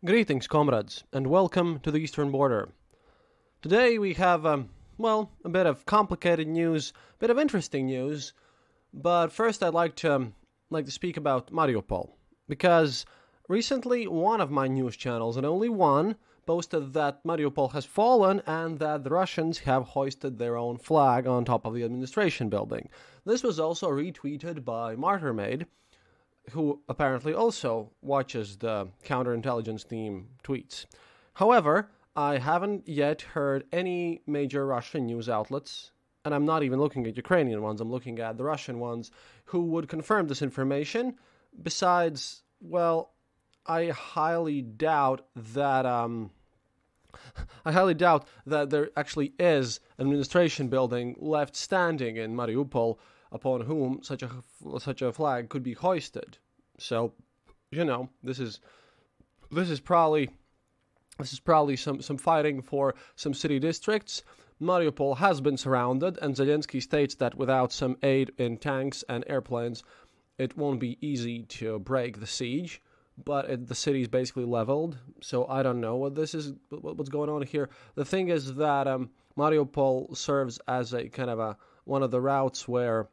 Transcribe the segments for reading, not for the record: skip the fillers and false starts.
Greetings, comrades, and welcome to the Eastern Border. Today we have, a bit of complicated news, a bit of interesting news, but first I'd like to speak about Mariupol, because recently one of my news channels, and only one, posted that Mariupol has fallen and that the Russians have hoisted their own flag on top of the administration building. This was also retweeted by Martyrmaid, who apparently also watches the counterintelligence team tweets. However, I haven't yet heard any major Russian news outlets, and I'm not even looking at Ukrainian ones, I'm looking at the Russian ones, who would confirm this information. Besides, I highly doubt that there actually is an administration building left standing in Mariupol upon whom such a flag could be hoisted. So, this is probably some fighting for some city districts. Mariupol has been surrounded, and Zelensky states that without some aid in tanks and airplanes, it won't be easy to break the siege. But the city is basically leveled, so I don't know what's going on here. The thing is that Mariupol serves as a kind of one of the routes where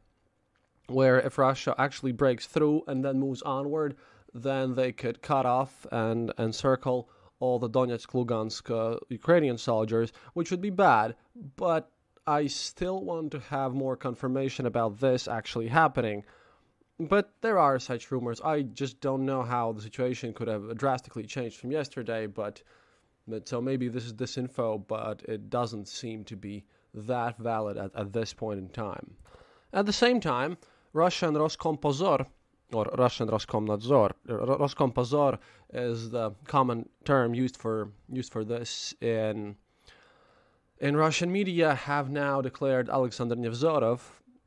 if Russia actually breaks through and then moves onward, then they could cut off and encircle all the Donetsk, Lugansk Ukrainian soldiers, which would be bad. But I still want to have more confirmation about this actually happening. But there are such rumors. I just don't know how the situation could have drastically changed from yesterday, but so maybe this is disinfo, but it doesn't seem to be that valid at this point in time. At the same time, Russian Roskompozor, or Russian Roskomnadzor, Roskompozor is the common term used for this in Russian media, have now declared Alexander Nevzorov,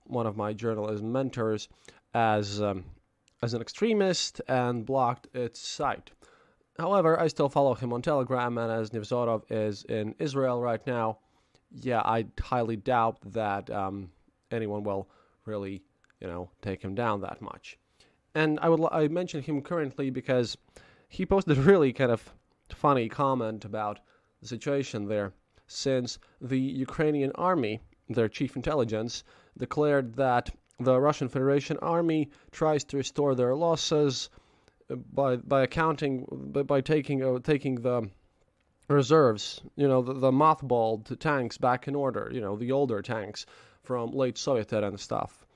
one of my journalism mentors, as an extremist and blocked its site. However, I still follow him on Telegram, and as Nevzorov is in Israel right now, I highly doubt that anyone will really, take him down that much. And I mention him currently because he posted a really kind of funny comment about the situation there, since the Ukrainian army, their chief intelligence, declared that the Russian Federation army tries to restore their losses by taking the reserves, the mothballed tanks back in order, the older tanks from late Soviet era and stuff.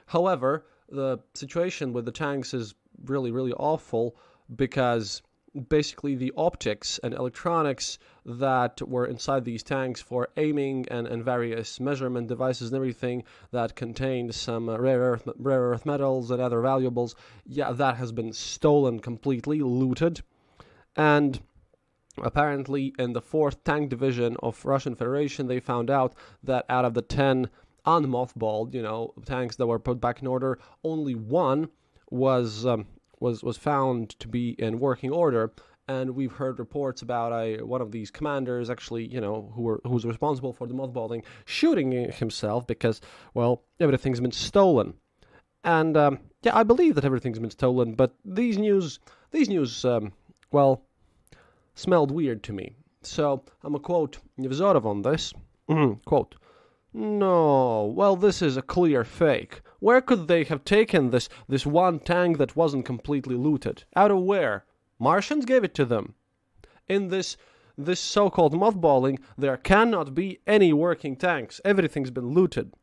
However, the situation with the tanks is really, really awful because basically the optics and electronics that were inside these tanks for aiming and various measurement devices and everything that contained some rare earth metals and other valuables, that has been stolen completely, looted. And apparently in the 4th Tank Division of Russian Federation, they found out that out of the 10 unmothballed, tanks that were put back in order, only one was found to be in working order. And we've heard reports about one of these commanders actually, who was responsible for the mothballing, shooting himself because, everything's been stolen. And I believe that everything's been stolen, but these news, smelled weird to me. So I'm gonna quote Nevzorov on this. Quote, "No, this is a clear fake. Where could they have taken this one tank that wasn't completely looted? Out of where? Martians gave it to them. In this so-called mothballing, there cannot be any working tanks. Everything's been looted.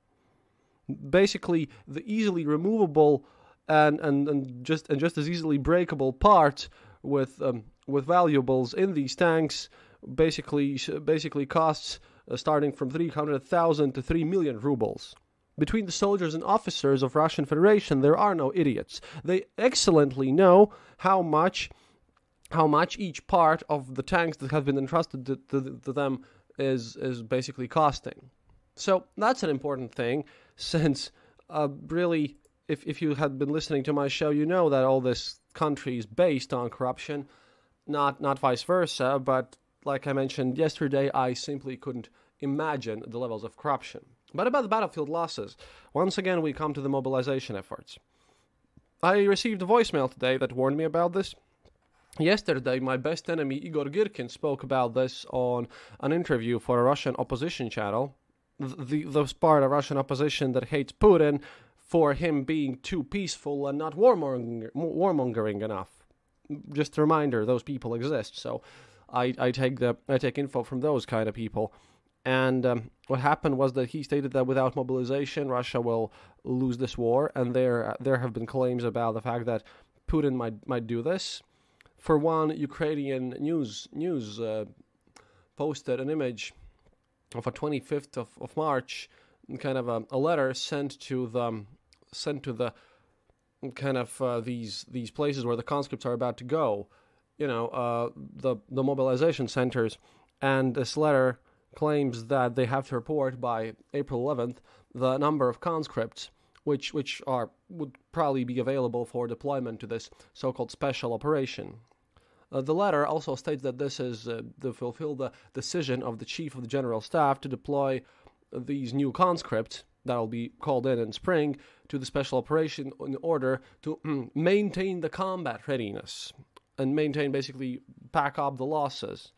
Basically, the easily removable and just as easily breakable parts with valuables in these tanks basically costs starting from 300,000 to 3 million rubles. Between the soldiers and officers of Russian Federation, there are no idiots. They excellently know how much each part of the tanks that have been entrusted to them is basically costing. So that's an important thing, since really, if you had been listening to my show, you know that all this country is based on corruption, not vice versa, but like I mentioned yesterday, I simply couldn't imagine the levels of corruption. But about the battlefield losses, once again we come to the mobilization efforts. I received a voicemail today that warned me about this. Yesterday, my best enemy Igor Girkin spoke about this on an interview for a Russian opposition channel. The part of Russian opposition that hates Putin for him being too peaceful and not warmongering enough. Just a reminder, those people exist. So I take info from those kind of people. And what happened was that he stated that without mobilization, Russia will lose this war. And there have been claims about the fact that Putin might do this. For one, Ukrainian news posted an image of a 25th of March, kind of a letter sent to the kind of these places where the conscripts are about to go, the mobilization centers, and this letter claims that they have to report by April 11th the number of conscripts which would probably be available for deployment to this so-called special operation. The letter also states that this is to fulfill the decision of the Chief of the General Staff to deploy these new conscripts that will be called in spring to the special operation in order to maintain the combat readiness and basically back up the losses.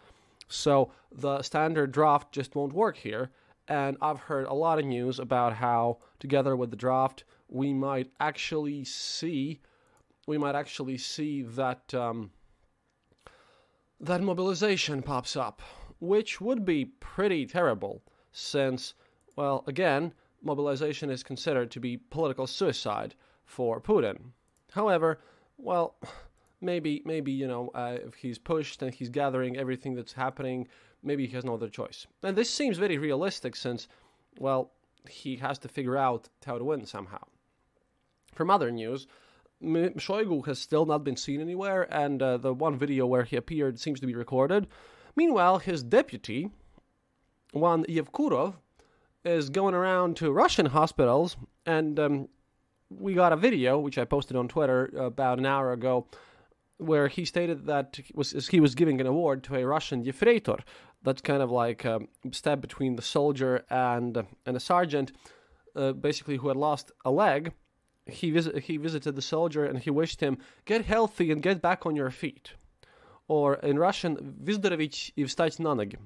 So the standard draft just won't work here, and I've heard a lot of news about how, together with the draft, we might actually see that that mobilization pops up, which would be pretty terrible, since, well, again, mobilization is considered to be political suicide for Putin. However, well, maybe if he's pushed and he's gathering everything that's happening, maybe he has no other choice. And this seems very realistic, since, well, he has to figure out how to win somehow. From other news, Shoigu has still not been seen anywhere, and the one video where he appeared seems to be recorded. Meanwhile, his deputy, one Yevkurov, is going around to Russian hospitals, and we got a video, which I posted on Twitter about an hour ago, where he stated that he was giving an award to a Russian Yefreitor. That's kind of like a step between the soldier and a sergeant, basically who had lost a leg. He visited the soldier and he wished him, get healthy and get back on your feet. Or in Russian, vizdorovich и встать на ноги.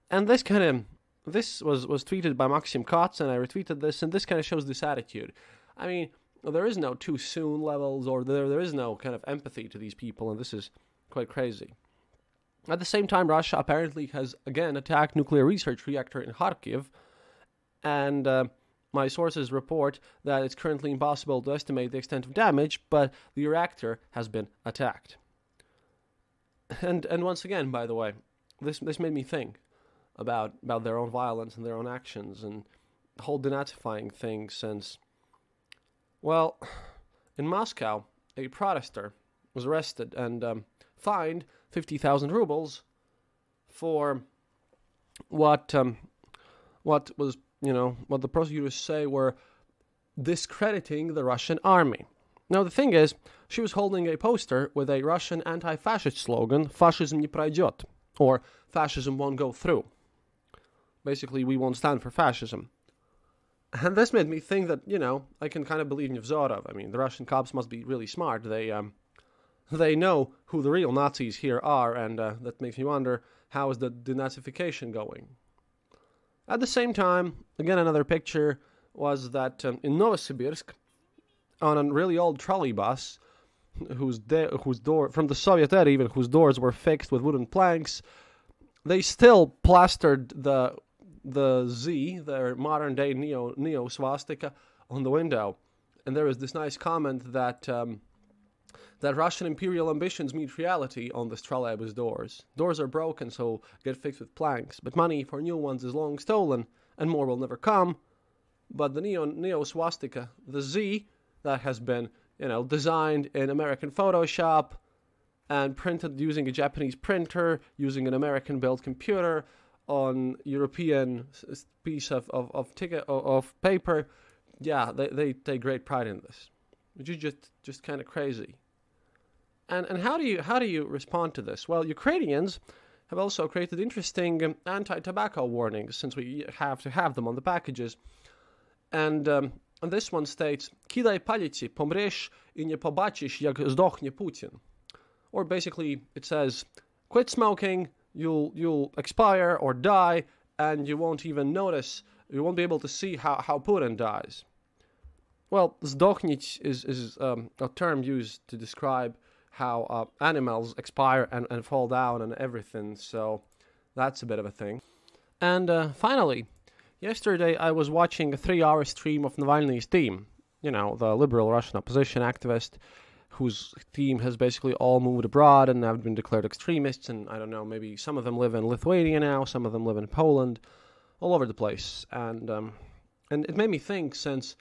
And this was tweeted by Maxim Kotz, and I retweeted this, and this kind of shows this attitude. I mean, there is no too soon levels, or there is no kind of empathy to these people, and this is quite crazy. At the same time, Russia apparently has again attacked nuclear research reactor in Kharkiv, and my sources report that it's currently impossible to estimate the extent of damage, but the reactor has been attacked. And once again, by the way, this made me think about their own violence and their own actions and the whole denazifying thing, since, well, in Moscow, a protester was arrested and fined 50,000 rubles for what was, what the prosecutors say were discrediting the Russian army. Now, the thing is, she was holding a poster with a Russian anti-fascist slogan, "Fascism не пройдет," or "Fascism won't go through." Basically, we won't stand for fascism. And this made me think that, I can kind of believe Nevzorov. I mean, the Russian cops must be really smart. They know who the real Nazis here are, and that makes me wonder, how is the denazification going? At the same time, again, another picture was that in Novosibirsk, on a really old trolley bus, whose door, from the Soviet era even, whose doors were fixed with wooden planks, they still plastered the Z, their modern-day neo swastika, on the window. And there was this nice comment that that Russian imperial ambitions meet reality on this trolleybus doors. Doors are broken, so get fixed with planks. But money for new ones is long stolen, and more will never come. But the neo swastika, the Z, that has been, designed in American Photoshop and printed using a Japanese printer, using an American-built computer on European piece of paper. Yeah, they take great pride in this, which is just kind of crazy. And how do you respond to this? Well, Ukrainians have also created interesting anti-tobacco warnings, since we have to have them on the packages. And this one states, "Kidaj palici, pomreš I nie pobaczysz, jak zdохне Putin." or basically it says, quit smoking, you'll expire or die, and you won't even notice, you won't be able to see how Putin dies. Well, zdokhnich is a term used to describe how animals expire and fall down and everything, so that's a bit of a thing. And finally, yesterday I was watching a 3-hour stream of Navalny's team, the liberal Russian opposition activist, whose team has basically all moved abroad and have been declared extremists, and I don't know, maybe some of them live in Lithuania now, some of them live in Poland, all over the place. And it made me think, since,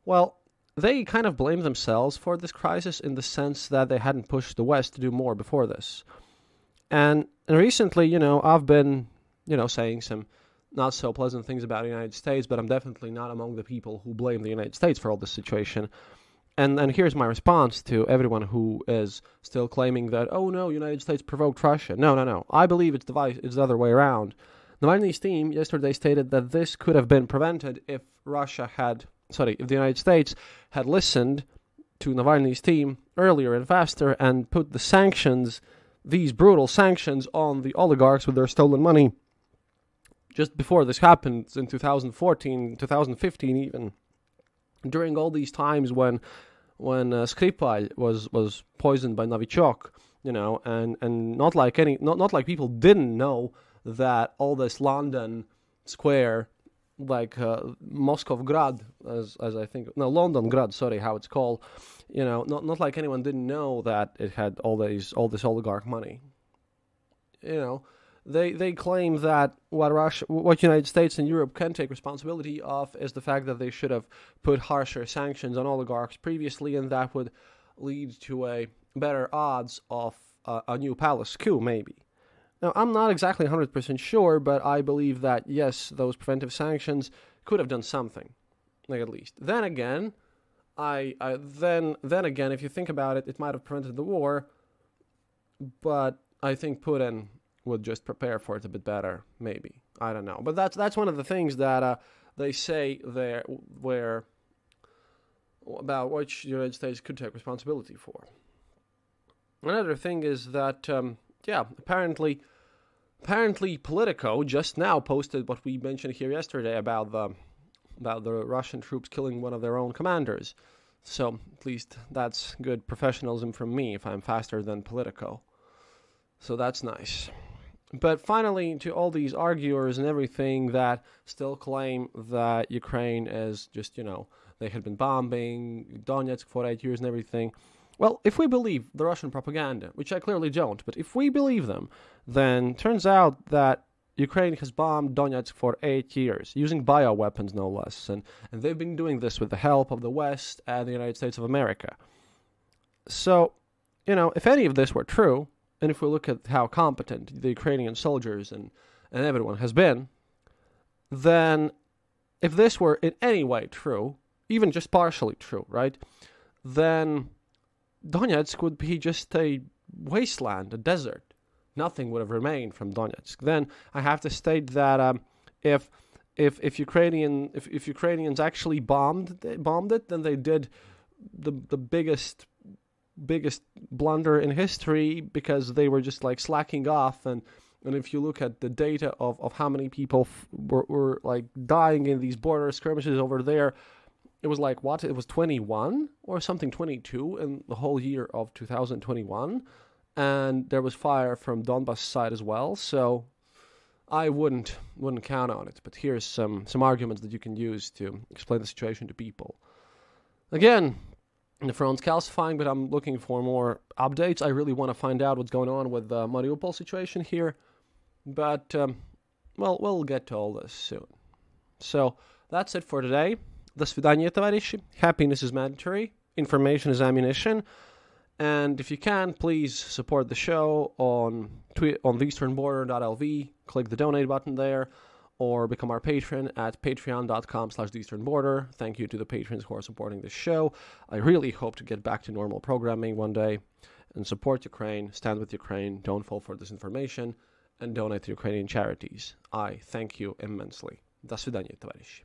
well, they kind of blame themselves for this crisis in the sense that they hadn't pushed the West to do more before this. And recently, I've been, saying some not so pleasant things about the United States, but I'm definitely not among the people who blame the United States for all this situation. And here's my response to everyone who is still claiming that, oh no, United States provoked Russia. No. I believe it's the other way around. Navalny's team yesterday stated that this could have been prevented if if the United States had listened to Navalny's team earlier and faster and put the sanctions, these brutal sanctions, on the oligarchs with their stolen money just before this happened in 2014, 2015 even. During all these times when Skripal was poisoned by Novichok, and not like people didn't know that all this London Square, like Moskovgrad, as I think, no, Londongrad, sorry, how it's called, not like anyone didn't know that it had all this oligarch money. They claim that what United States and Europe can take responsibility of is the fact that they should have put harsher sanctions on oligarchs previously, and that would lead to a better odds of a new palace coup, maybe. Now, I'm not exactly 100% sure, but I believe that, yes, those preventive sanctions could have done something, like at least. Then again, then again, if you think about it, it might have prevented the war, but I think Putin would just prepare for it a bit better, maybe. I don't know. But that's one of the things that they say there, about which the United States could take responsibility for. Another thing is that, apparently Politico just now posted what we mentioned here yesterday about the Russian troops killing one of their own commanders. So at least that's good professionalism from me if I'm faster than Politico. So that's nice. But finally, to all these arguers and everything that still claim that Ukraine is just, they had been bombing Donetsk for 8 years and everything. Well, if we believe the Russian propaganda, which I clearly don't, but if we believe them, then turns out that Ukraine has bombed Donetsk for 8 years, using bioweapons no less, and they've been doing this with the help of the West and the United States of America. So, if any of this were true, and if we look at how competent the Ukrainian soldiers and everyone has been, then if this were in any way true, even just partially true, right, then Donetsk would be just a wasteland, a desert. Nothing would have remained from Donetsk. Then I have to state that if Ukrainians actually bombed it, then they did the biggest blunder in history, because they were just like slacking off. And if you look at the data of how many people were like dying in these border skirmishes over there, it was like, it was 21 or something, 22 in the whole year of 2021. And there was fire from Donbass side as well. So I wouldn't count on it. But here's some arguments that you can use to explain the situation to people. Again, the front's calcifying, but I'm looking for more updates. I really want to find out what's going on with the Mariupol situation here. But, we'll get to all this soon. So that's it for today. До свидания, товарищи. Happiness is mandatory. Information is ammunition. And if you can, please support the show on theeasternborder.lv. Click the donate button there, or become our patron at patreon.com/theeasternborder. Thank you to the patrons who are supporting this show. I really hope to get back to normal programming one day and support Ukraine, stand with Ukraine, don't fall for disinformation, and donate to Ukrainian charities. I thank you immensely. До свидания, товарищи.